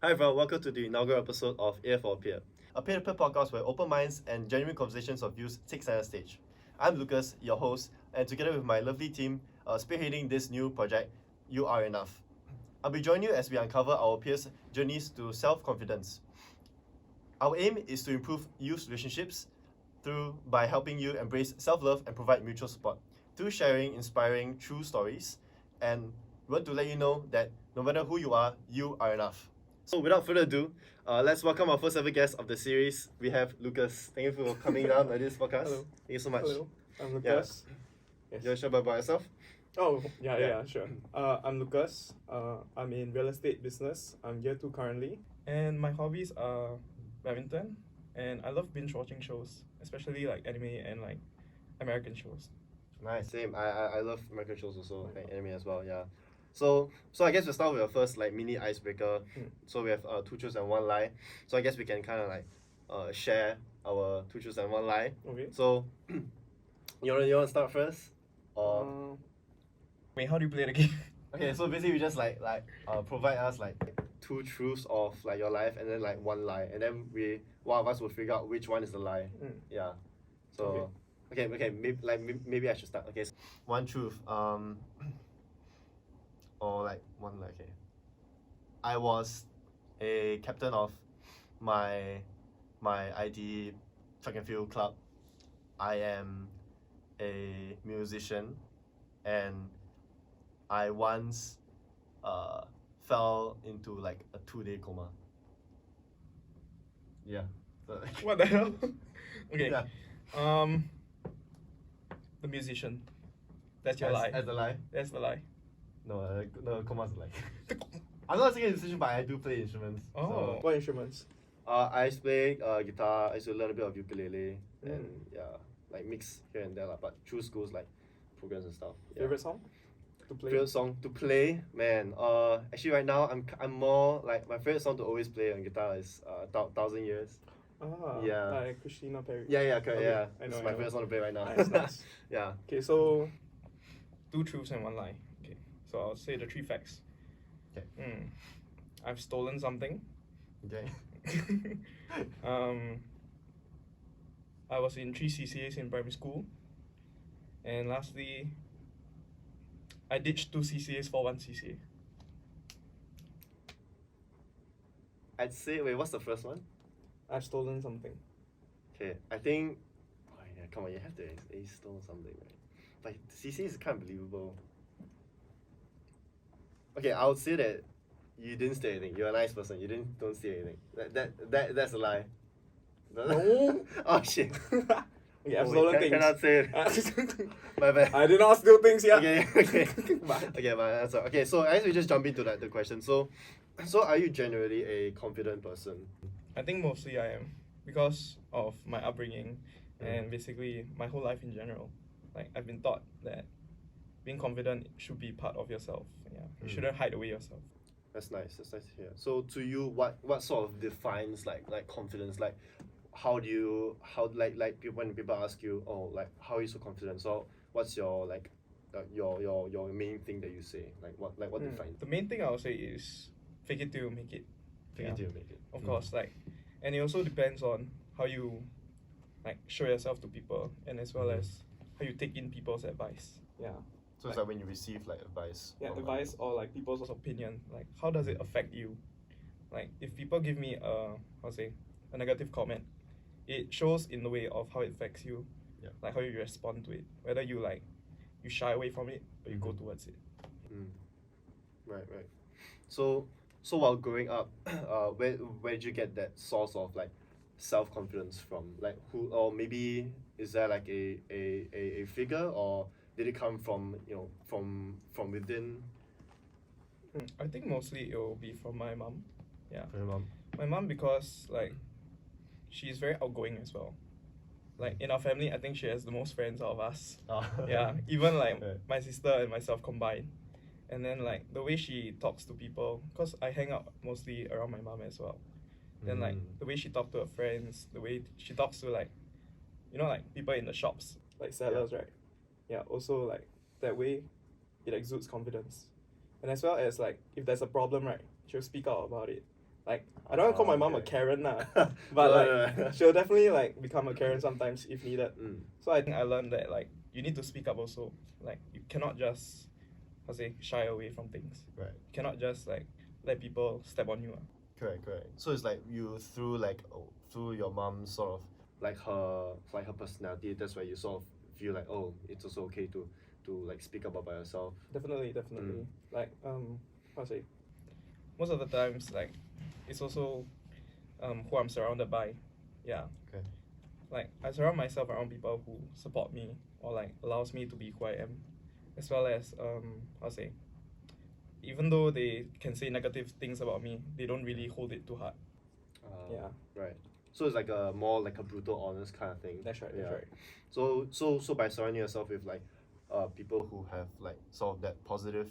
Hi everyone, welcome to the inaugural episode of Ear for a Peer, a peer-to-peer podcast where open minds and genuine conversations of views take center stage. I'm Lucas, your host, and together with my lovely team, spearheading this new project, You Are Enough. I'll be joining you as we uncover our peers' journeys to self-confidence. Our aim is to improve youth relationships by helping you embrace self-love and provide mutual support through sharing inspiring true stories, and we want to let you know that no matter who you are enough. So without further ado, let's welcome our first ever guest of the series. We have Lucas. Thank you for coming down to this podcast. Hello. Thank you so much. Hello, I'm Lucas. You want to share about yourself? Oh, yeah, sure. I'm Lucas. I'm in real estate business. I'm year 2 currently. And my hobbies are badminton, and I love binge watching shows, especially like anime and like American shows. Nice. Same. I love American shows also, like anime as well. Yeah. So I guess we'll start with our first like mini icebreaker. So we have 2 truths and 1 lie. So I guess we can kind of like share our 2 truths and 1 lie. Okay. So you want to start first, or wait, how do you play the game? okay? So basically, we just provide us like 2 truths of like your life, and then like 1 lie, and then one of us will figure out which one is the lie. Yeah. So okay. Maybe I should start. Okay. 1 truth. Or like 1 lie. Okay. I was a captain of my ID track and field club. I am a musician, and I once fell into like a 2-day coma. Yeah. So, What the hell? Okay. Yeah. The musician. That's your lie. As a lie? That's the lie. No, coma's a lie. I'm not saying a musician, but I do play instruments. Oh, so. what instruments? I used to play guitar. I used to learn a bit of ukulele, and like mix here and there lah. But through schools like programs and stuff. Yeah. Favorite song to play? Favorite song to play, man. Actually right now I'm more like my favorite song to always play on guitar is 1,000 Years. Yeah. Like Christina Perri. Yeah, correct. Okay, Yeah, I know. It's my favorite song to play right now. Nice. Yeah. Okay, so 2 truths and 1 lie. Okay, so I'll say the 3 facts. Okay. I've stolen something. Okay. I was in 3 CCAs in primary school, and lastly, I ditched 2 CCAs for 1 CCA. I'd say what's the first one? I've stolen something. Okay, I think. Oh yeah, come on, you have to stole something, right? Like CC is kind of believable. Okay, I would say that you didn't steal anything. You're a nice person. Don't steal anything. That's a lie. No. Oh shit. Okay, I've stolen things. Cannot say it. My bad. I did not steal things yet. Okay. Okay, my answer. Okay, so I guess we just jump into the question. So are you generally a confident person? I think mostly I am, because of my upbringing and basically my whole life in general. Like, I've been taught that being confident should be part of yourself. Yeah, you shouldn't hide away yourself. That's nice to hear. So to you, what sort of defines like confidence? Like, how when people ask you, oh, like how are you so confident? So what's your like your main thing that you say? Like what defines? The main thing I would say is fake it till you make it. Fake it till you make it. Of course, like, and it also depends on how you like show yourself to people, and as well as how you take in people's advice. Yeah. So it's like when you receive like advice. Yeah, advice or like people's opinion. Like, how does it affect you? Like, if people give me a negative comment, it shows in the way of how it affects you. Yeah. Like how you respond to it. Whether you shy away from it or you go towards it. Right. So while growing up, where did you get that source of like self-confidence from? Like who, or maybe is there like a figure, or did it come from from within? I think mostly it will be from my mom. Yeah. From your mom. My mom, because like she's very outgoing as well. Like in our family, I think she has the most friends out of us. Yeah. Even like my sister and myself combined. And then like the way she talks to people, because I hang out mostly around my mom as well. Then like the way she talks to her friends, the way she talks to like people in the shops, like sellers, right? Yeah, also like that way it exudes confidence. And as well as like if there's a problem, right, she'll speak out about it. Like, I don't want to call my mom a Karen, but she'll definitely like become a Karen sometimes if needed. So I think I learned that like you need to speak up also. Like, you cannot just shy away from things. Right. You cannot just like let people step on you. Correct. So it's like you through your mom sort of like her personality, that's why you sort of feel like, oh, it's also okay to like speak up about yourself. Definitely. Like most of the times, like, it's also who I'm surrounded by. Yeah. Okay. Like, I surround myself around people who support me or like allows me to be who I am, as well as even though they can say negative things about me, they don't really hold it too hard. Yeah. Right. So it's like a more like a brutal, honest kind of thing. That's right. So by surrounding yourself with like people who have like sort of that positive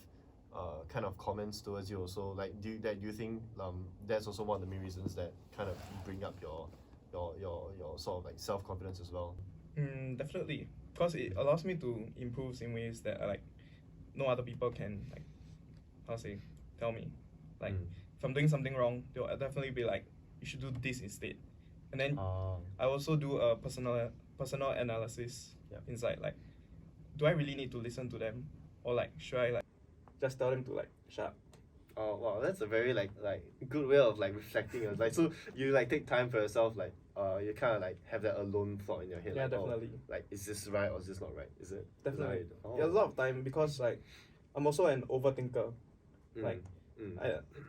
kind of comments towards you also, like do you think that's also one of the main reasons that kind of bring up your sort of like self-confidence as well? Definitely, because it allows me to improve in ways that like no other people can like tell me. Like, if I'm doing something wrong, they'll definitely be like, you should do this instead. And then I also do a personal analysis inside, like, do I really need to listen to them, or like should I like just tell them to like shut up? Oh wow, that's a very like good way of like reflecting. Like, so you like take time for yourself, like you kind of like have that alone thought in your head. Yeah, like, definitely. Oh, like, is this right or is this not right? Is it? Definitely. Is that right? Yeah, a lot of time, because like I'm also an overthinker. Like,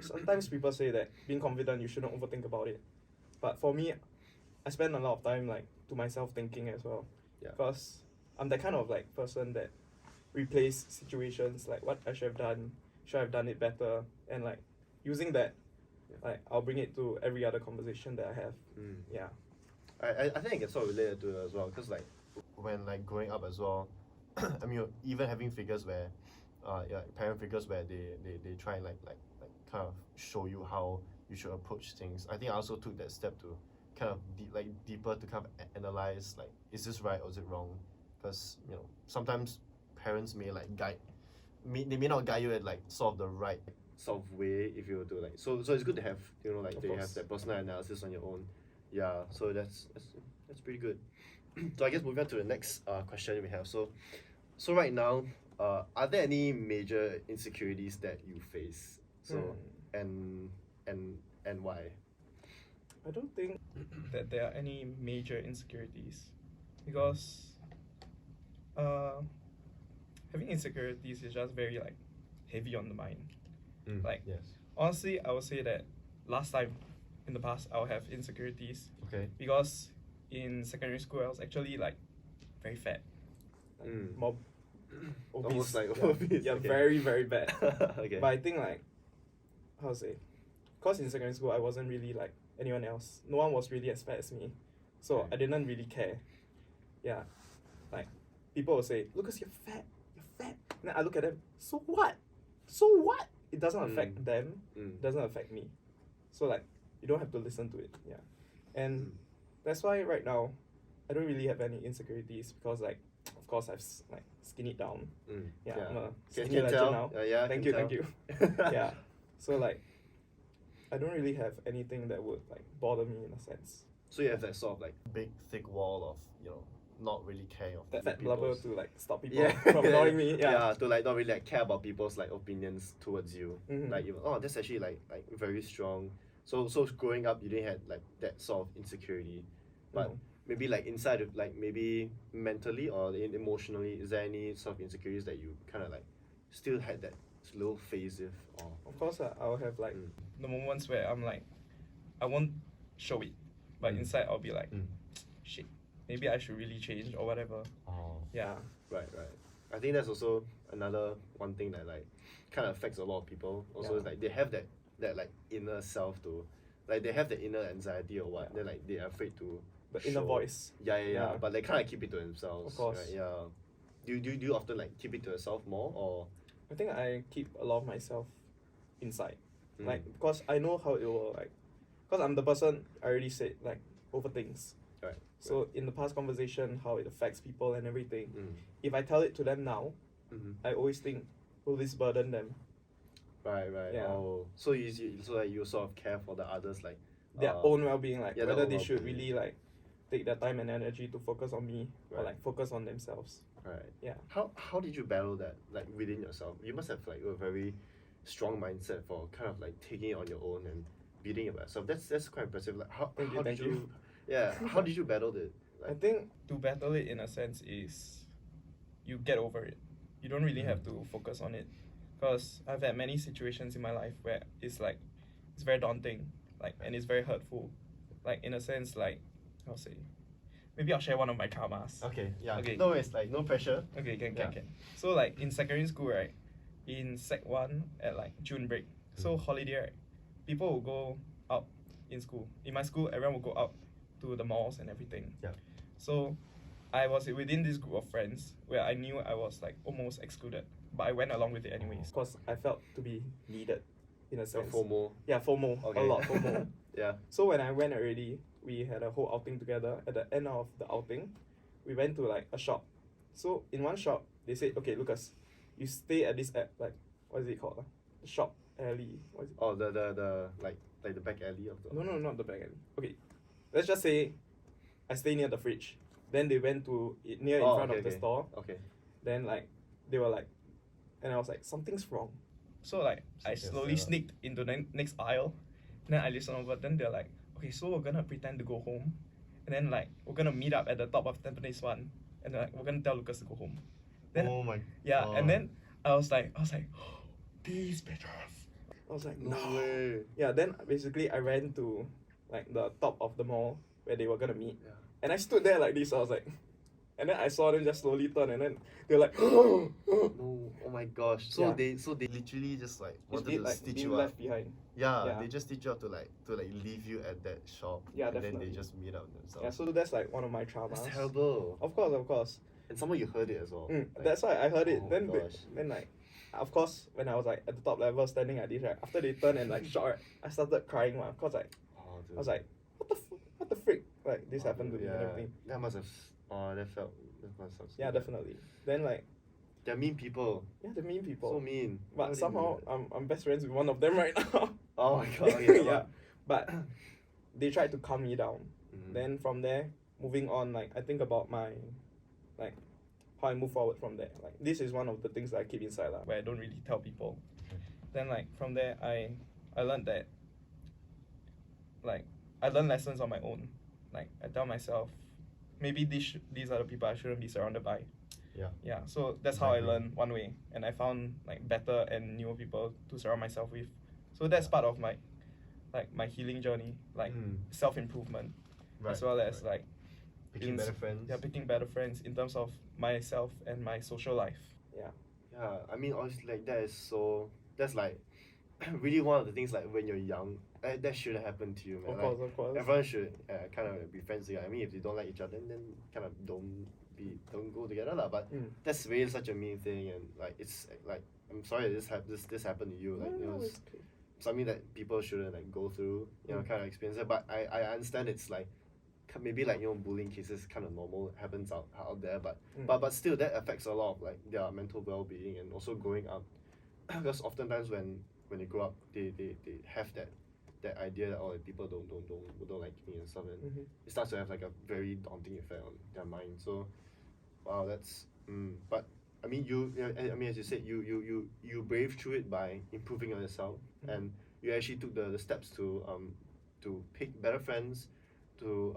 sometimes people say that being confident you shouldn't overthink about it, but for me, I spend a lot of time like to myself thinking as well. Yeah. Because I'm the kind of like person that replays situations, like what I should have done it better, and like using that, like I'll bring it to every other conversation that I have. Yeah. I think it's sort of related to it as well, because like when like growing up as well, I mean, even having figures where parent figures where they try and like kind of show you how you should approach things. I think I also took that step to kind of deeper to kind of analyze, like, is this right or is it wrong? Because sometimes parents may like they may not guide you at like sort of the right sort of way if you were to like, so it's good to have like they have that personal analysis on your own. Yeah, so that's pretty good. So I guess moving on to the next question we have. So right now, are there any major insecurities that you face? So and why? I don't think that there are any major insecurities, because having insecurities is just very like heavy on the mind. Like, yes. Honestly, I would say that last time in the past I'll have insecurities. Okay. Because in secondary school I was actually like very fat. Mob obese. Almost like obese. Yeah, okay. very, very bad. Okay. But I think like, how to say, because in secondary school I wasn't really like anyone else. No one was really as fat as me. So Okay. I didn't really care. Yeah. Like, people will say, Lucas, you're fat. And then I look at them, so what? It doesn't affect them. It doesn't affect me. So like, you don't have to listen to it. Yeah. And that's why right now I don't really have any insecurities, because like, of course I've like skinnied down. Yeah, I'm a skinny legend now. Thank you. Yeah. So like, I don't really have anything that would like bother me in a sense. So you have that sort of like big thick wall of not really caring of that fat blubber to like stop people yeah. from ignoring me. Yeah, to like not really like care about people's like opinions towards you. Like, that's actually like very strong. So growing up you didn't have like that sort of insecurity, but maybe like inside of like maybe mentally or emotionally, is there any sort of insecurities that you kind of like still had that little phase of? Or of course I'll have like the moments where I'm like, I won't show it, but inside I'll be like, shit, maybe I should really change or whatever. Yeah. Right. I think that's also another one thing that like kind of affects a lot of people. Also, is like they have that like inner self to, like they have the inner anxiety or what. Then like they are afraid to. The inner voice. Yeah. But they kind of keep it to themselves. Of course. Right? Yeah. Do you often like keep it to yourself more, or? I think I keep a lot of myself inside, like, because I know how it will like, because I'm the person I already said like overthinks. Right. So in the past conversation, how it affects people and everything. If I tell it to them now, I always think, will this burden them? Right. Yeah. Oh, so you sort of care for the others, like their own well-being, like their whether own they should well-being. really like take their time and energy to focus on me or Right. like focus on themselves. Right. Yeah. How did you battle that, like, within yourself? You must have like a very strong mindset for kind of like taking it on your own and beating it by yourself. That's quite impressive. Like how Thank did you. you yeah, how did you battle it? I Like, think to battle it in a sense is you get over it. You don't really have to focus on it, because I've had many situations in my life where it's like it's very daunting, like, and it's very hurtful, like in a sense, like I'll say, maybe I'll share one of my karmas. okay, yeah. Okay. No, it's like no pressure. Okay, can. Yeah. So like in secondary school, right, in Sec 1 at like June break, so holiday, right, people will go out in school. In my school, everyone will go out to the malls and everything. Yeah. So I was within this group of friends where I knew I was like almost excluded, but I went along with it anyways. Because I felt to be needed, in a So sense. FOMO. Yeah, FOMO. Okay. A lot FOMO. Yeah. So when I went already, we had a whole outing together. At the end of the outing, we went to like a shop. So in one shop, they said, okay, Lucas, you stay at this like, what is it called? The shop alley. What is it? Oh, the like the back alley of the. No, not the back alley. Okay, let's just say I stay near the fridge. Then they went to near in front of the store. Okay. Then like they were like, and I was like, something's wrong. So like I slowly sneaked into the next aisle. Then I listened over. Then they're like, okay, so we're gonna pretend to go home, and then like we're gonna meet up at the top of Tampines 1, and like we're gonna tell Lucas to go home. Then oh my. yeah, God. and then I was like, these bitches. I was like, No way. Yeah, then basically I ran to like the top of the mall where they were gonna meet. Yeah. And I stood there like this, I was like, and then I saw them just slowly turn, and then they're like, no, oh my gosh. So Yeah. they literally just like It's wanted to like stitch being you up. left behind. Yeah, they just stitch you up to like leave you at that shop. Yeah, and definitely. then they just meet up themselves. Yeah, so that's like one of my traumas. That's terrible. Of course. And someone you heard it as well. Like, Like, that's why I heard it. oh Then gosh. then like, of course, when I was like at the top level standing like this, right, after they turned and like shot, right, I started crying. Of course, like dude. I was like, what the freak? Like this happened to me and everything. That must have. That must have. Yeah, definitely. Then like, They're mean people. yeah, the mean people. So mean. Why But would they do somehow that? I'm best friends with one of them right now. Oh my god. Okay, Yeah, but they tried to calm me down. Mhm. Then from there, moving on, like I think about my, like, how I move forward from there. Like this is one of the things that I keep inside, where I don't really tell people. Then like from there, I learned that, like, I learned lessons on my own. Like I tell myself, maybe these are the people I shouldn't be surrounded by. Yeah. Yeah. So that's how I learned one way, and I found like better and newer people to surround myself with. So that's part of my, like, my healing journey, like self-improvement, Right, as well as like picking better friends. Yeah, picking better friends in terms of myself and my social life. Yeah. Yeah, I mean, honestly, like that's like really one of the things, like when you're young, that shouldn't happen to you, man. Of course. Everyone should kind of be friends together. I mean, if they don't like each other, then kind of don't go together, lah. But that's really such a mean thing, and like it's like, I'm sorry this happened to you. Like it was something that people shouldn't like go through, kind of experience it. But I understand it's like maybe like bullying cases kind of normal, happens out there, but still that affects a lot of like their mental well-being and also growing up, because oftentimes when they grow up, they have that idea that people don't like me and stuff, and it starts to have like a very daunting effect on their mind. So wow, that's but I mean as you said, you braved through it by improving on yourself, and you actually took the steps to pick better friends, to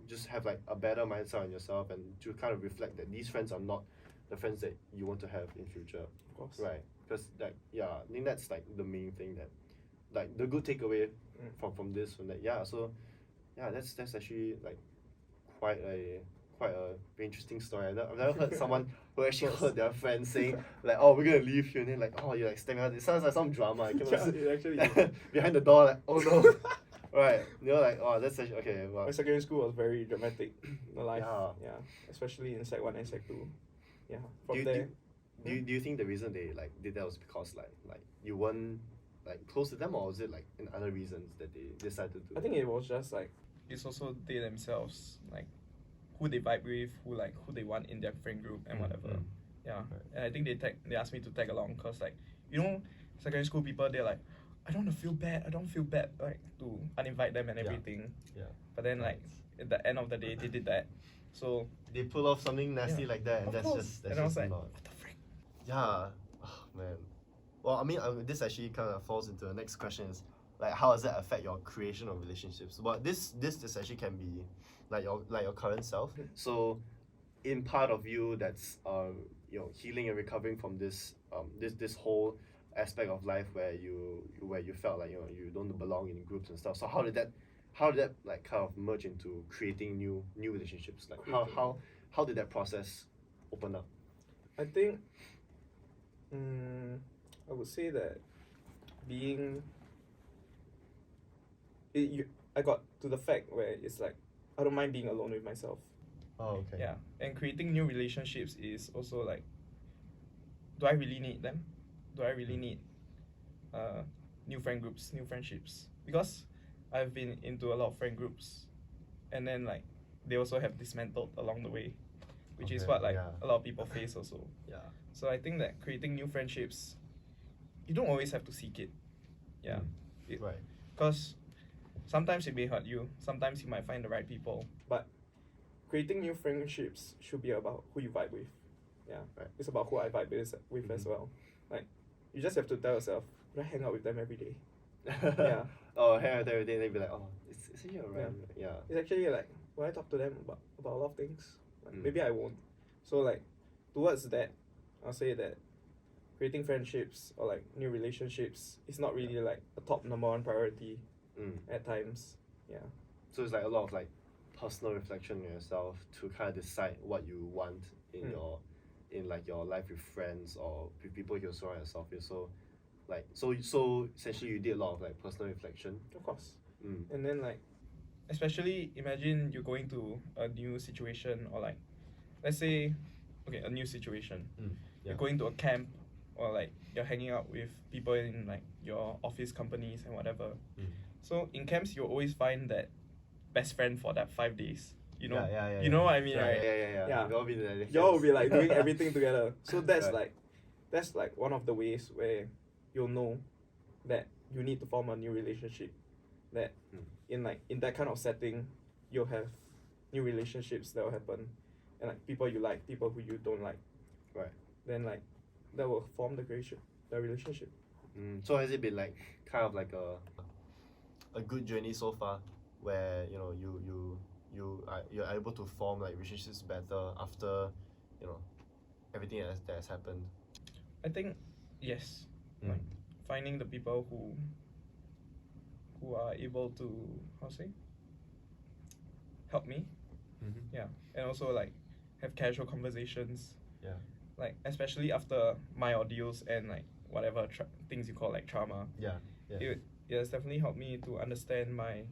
just have like a better mindset on yourself, and to kind of reflect that these friends are not the friends that you want to have in future. Of course. Right. Because like I think that's like the main thing, that like the good takeaway from that. Yeah. So yeah, that's actually like quite a very interesting story. I've never heard someone who actually heard their friends saying like, oh, we're gonna leave you, and then like, oh, you're like stepping out. It sounds like some drama. I Yeah, it actually is. behind the door, like, oh no. Right, like, oh, that's actually okay. Well, My secondary school was very dramatic. The life, Yeah. especially in Sec 1 and Sec 2. Yeah, do from there. you think the reason they like did that was because like you weren't like close to them, or was it like in other reasons that they decided to do? I think it was just like, it's also they themselves, like who they vibe with, who they want in their friend group and whatever. Yeah, and I think they asked me to tag along because, like, secondary school people, they're like, I don't want to feel bad, like to uninvite them and everything. Yeah. But then like at the end of the day, they did that. So they pull off something nasty like that, and of that's course. just And I was like, not. what the frick? Yeah, oh, man. Well, I mean, this actually kind of falls into the next question is like, how does that affect your creation of relationships? Well, this actually can be like your current self. So, in part of you that's healing and recovering from this this whole aspect of life where you felt like you don't belong in groups and stuff. So how did that like kind of merge into creating new relationships? Like how did that process open up? I think I would say that I got to the fact where it's like I don't mind being alone with myself. Oh, okay. Yeah, and creating new relationships is also like, do I really need them? Do I really need new friend groups, new friendships? Because I've been into a lot of friend groups, and then like they also have dismantled along the way, which is what like a lot of people face also. Yeah. So I think that creating new friendships, you don't always have to seek it. Yeah. Right. Because sometimes it may hurt you, sometimes you might find the right people, but creating new friendships should be about who you vibe with. Yeah, right. It's about who I vibe with as well. Like, you just have to tell yourself, I hang out with them every day. Yeah. Oh, hang out every day, they'd be like, oh, is he around? Yeah. It's actually like, when I talk to them about a lot of things, like, maybe I won't. So like, towards that, I'll say that creating friendships or like new relationships is not really like a top number one priority at times. Yeah. So it's like a lot of like personal reflection on yourself to kind of decide what you want in your life with friends or with people you surround yourself with. So like so essentially you did a lot of like personal reflection. Of course. And then like, especially imagine you're going to a new situation, or like, let's say, okay, a new situation. You're going to a camp, or like you're hanging out with people in like your office companies and whatever. So in camps you always find that best friend for that 5 days. You know, you know what I mean, right? Yeah. Y'all will be like doing everything together. So that's that's like one of the ways where you'll know that you need to form a new relationship. That in that kind of setting, you'll have new relationships that will happen, and like people you like, people who you don't like. Right. Then like that will form the relationship. So has it been like kind of like a good journey so far, where you're able to form like relationships better after everything that has happened? I think yes. Like finding the people who are able to help me. Yeah, and also like have casual conversations. Yeah. Like especially after my ordeals and like whatever things you call like trauma. Yeah. It has definitely helped me to understand my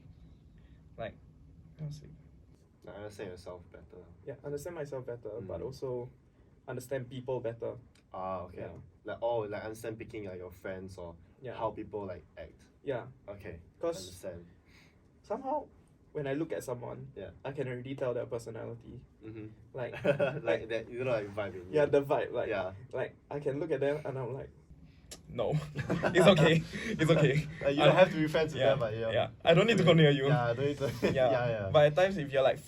understand yourself better. Yeah, understand myself better, but also understand people better. Ah, okay. Yeah. Like understand picking like your friends or how people like act. Yeah. Okay. Because understand. Somehow when I look at someone, I can already tell their personality. Like like that, like vibing. Yeah, the vibe. Like like I can look at them and I'm like, no, it's okay. It's okay. You don't have to be friends with them, but I don't need to come near you. Yeah, don't need to. yeah. But at times, if you're like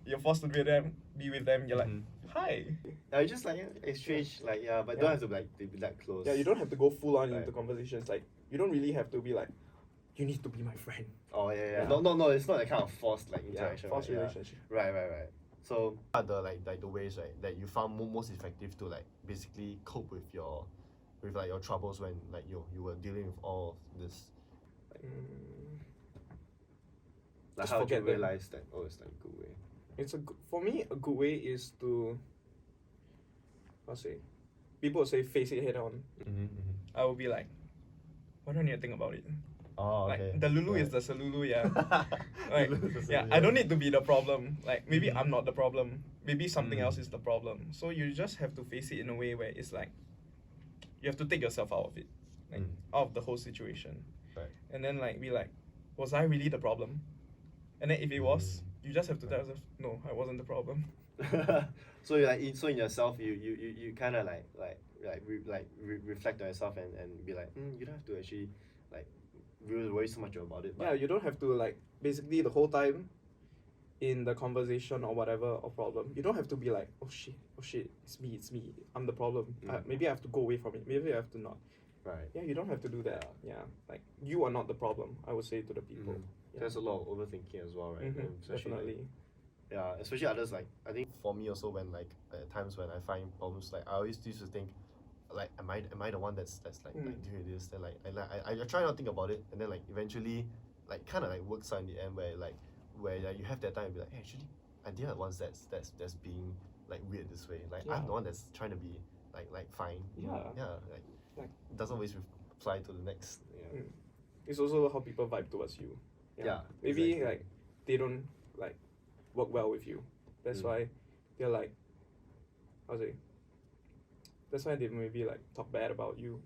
you're forced to be with them. You're like, hi. You just like exchange but don't have to be that close. Yeah, you don't have to go full on into conversations. Like you don't really have to be like, you need to be my friend. Oh yeah. No, it's not that kind of forced like interaction. Forced relationship. Right. So the the ways that you found most effective to like basically cope with your troubles when like you were dealing with all of this. Like how did you realize that it's like a good way? For me a good way is to people say face it head on. I will be like, why don't you think about it? Oh, okay. Like the Lulu is the Salulu, like I don't need to be the problem. Like maybe I'm not the problem. Maybe something else is the problem. So you just have to face it in a way where it's like you have to take yourself out of it, like out of the whole situation. Right. And then like be like, was I really the problem? And then if it was, you just have to tell yourself, no, I wasn't the problem. So in yourself, you kind of like reflect on yourself and be like, you don't have to actually like really worry so much about it. But yeah, you don't have to like basically the whole time in the conversation or whatever or problem, you don't have to be like, oh shit, it's me, I'm the problem. Maybe I have to go away from it. Maybe I have to not. Right. Yeah, you don't have to do that. Yeah, like you are not the problem, I would say to the people. Yeah. There's a lot of overthinking as well, right? Definitely. Yeah, especially others, like I think for me also, when like at times when I find problems, like I always used to think like am I the one that's like doing this, then like I try not to think about it, and then like eventually like kind of like works out in the end where you have that time to be like, hey, actually I did the ones that's being like weird this way, like I'm the one that's trying to be like fine. Like it doesn't always apply to the next. It's also how people vibe towards you. Maybe exactly. Like they don't like work well with you, that's why they're like, that's why they maybe like talk bad about you,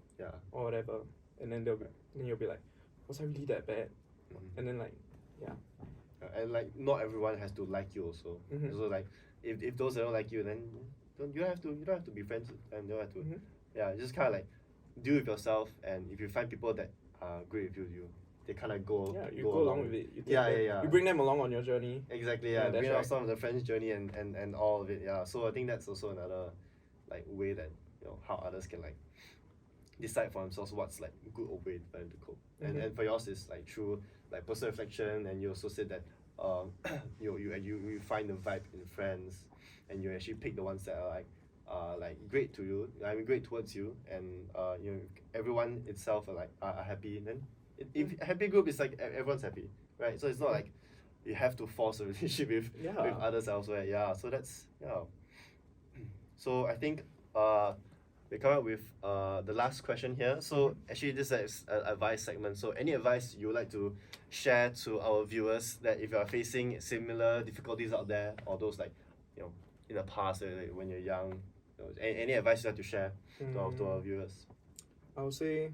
or whatever, and then you'll be like, was I really that bad? And then like, and like not everyone has to like you also. So like if those that don't like you, then you don't have to be friends with them. You don't have to. Just kind of like deal with yourself, and if you find people that are great with you, they kind of go along with it. You bring them along on your journey. Exactly. Bring out some of the friends' journey and all of it. So I think that's also another like way that how others can like decide for themselves what's like good or way for them to cope. And for yours is like through like personal reflection, and you also said that you find the vibe in friends, and you actually pick the ones that are like great to you. I mean great towards you, and everyone itself are happy. Then if a happy group is like everyone's happy, right? So it's not like you have to force a relationship with others elsewhere. So that's So I think we come up with the last question here. So actually this is an advice segment. So any advice you would like to share to our viewers, that if you are facing similar difficulties out there, or those like in the past when you're young, any advice you have to share to our viewers? I would say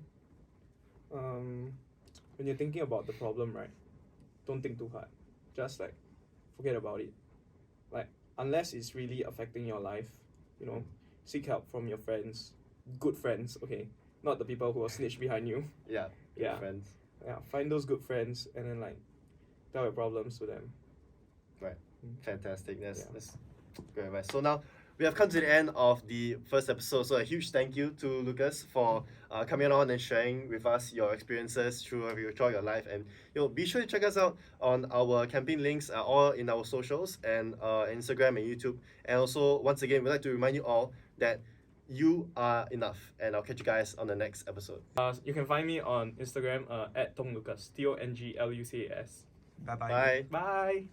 when you're thinking about the problem, right, don't think too hard. Just like forget about it. Like unless it's really affecting your life, seek help from your friends, good friends, okay, not the people who will snitch behind you. Good friends. Find those good friends and then like tell your problems to them. Right. Fantastic. That's great advice. So now we have come to the end of the first episode. So a huge thank you to Lucas for coming on and sharing with us your experiences throughout your life. And be sure to check us out on our campaign links, all in our socials and Instagram and YouTube. And also, once again, we'd like to remind you all that you are enough. And I'll catch you guys on the next episode. You can find me on Instagram at tonglucas, tonglucas. Bye. Bye.